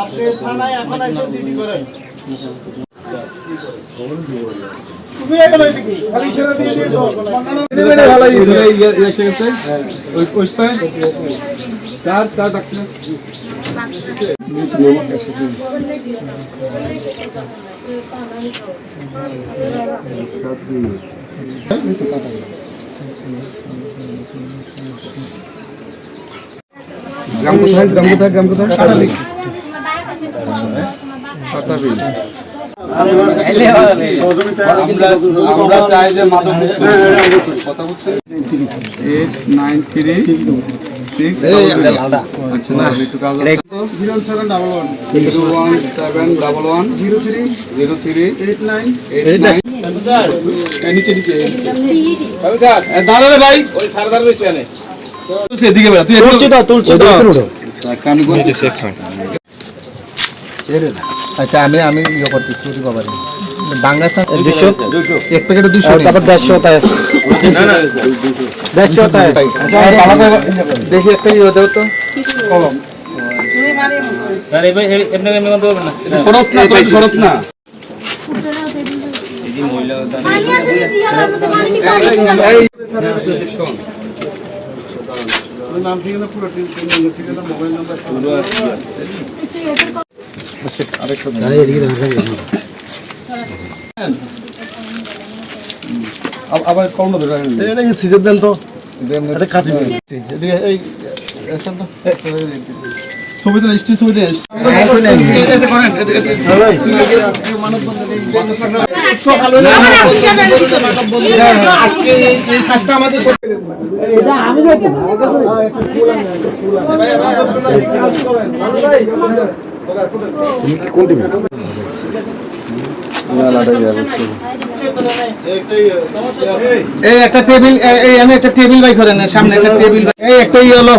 আপনি থানায় এখন এসে ডিউটি করেন। তুমি এখন ওইদিকে খালি ইশারা দিয়ে দিয়ে দাও। মানে ভালো ইয়ে ঠিক আছে। ওই পায় চার ডাকছে না। গ্রাম কোথায় কাটালি আমরা চাই যে মাদক মুক্ত কথা বলছেন 071 ভাই ওই সার্ভার রয়েছে এখানে এদিকে বেড়া তুই তুলছি তো আচ্ছা আমি ইয়ে করতেছি সরি বাবা বাংলা 200 এক প্যাকেটে 200 তারপর 150 তাই 150 তাই আচ্ছা দেখি একটা ইয়ে দাও তো কলম আরে ভাই এমনি আমি বলতে পারবো না এটা সরস না তো সরস না এই মহিলা নাম ঠিক না পুরো ঠিক না মোবাইল নাম্বার পুরো আছে আরেকটা এদিকে আবার কোন ধরে এটা সিজন দেন তো এটা কাজ এদিকে এই ছবি তো স্টিল ছবি দেন এটা করেন ভাই মানব আজকে এই কাজটা আমাদের এটা আমি দেখি না তুমি কি কোন টিমে এই একটা টেবিল এই আমি একটা টেবিল বাই করেন সামনে একটা টেবিল এই একটাই হলো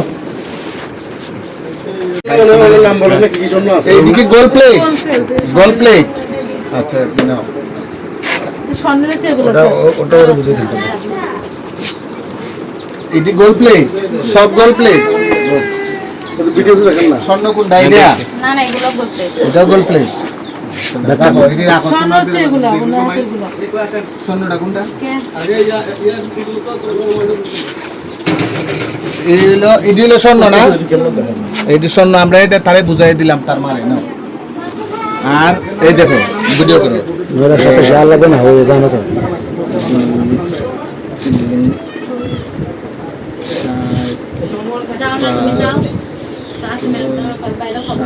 নাম বলেন কি জন্য আছে এইদিকে গোল প্লেট আচ্ছা নাও সন্দেশে এগুলো ওটা ওরে বুঝিয়ে দিন এইটি গোল প্লেট সব গোল প্লেট ভিডিওতে দেখেন না স্বর্ণ কোন ডাইরিয়া না না এগুলো গোল প্লেট এটা গোল প্লেট দেখা হয় এটি রাখো স্বর্ণ হচ্ছে এগুলো স্বর্ণটা কোনটা আরে এটি হলো স্বর্ণ না এইটি স্বর্ণ আমরা এটা তারে বুঝাই দিলাম তার মানে না আর এই দেখো ভিডিও করো মেরা সাথে শাল লাগে না হয়ে জানো তো যাও না তুমি যাও 5 মিনিট বাইরে খবর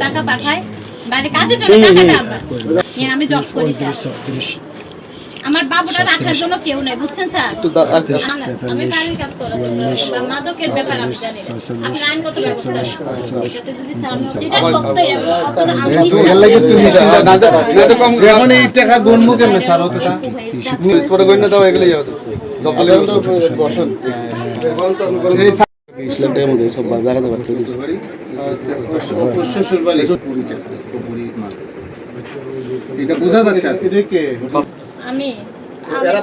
টাকা পাঠাই বাইরে কাজে চলে টাকাটা আমরা আমি জব করি আমার বাবুরা রাখার জন্য কেউ নাই বুঝছেন স্যার আমি বাড়ির কাজ করি মাদকের ব্যাপার আমি জানি আপনি আইনগত ব্যবস্থা এটাতে যদি স্যার যেটা সত্যই আমি লাগে তুমি না এখন এই টাকা গণমু কেমনে স্যার ওটা স্পট গণ না দাও এগুলাই যাও দপলে বসন এই ইসলামটার মধ্যে সব বাজারে তো বাড়তে দিছে শ্বশুর বাড়ি পুরি মাল এটা বোঝা যাচ্ছে এদিকে আমি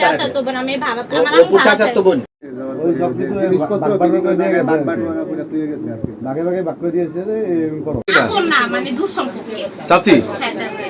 চাচা তো বোন আমি ভাব আমার চাচা তো বোন ওই সব কিছু জিনিসপত্র বিক্রি করে দিয়ে বাট করে তুই গেছে আর কি ভাগে ভাগে ভাগ করে দিয়েছে এরকম করো না মানে দূর সম্পর্কে চাচি হ্যাঁ চাচি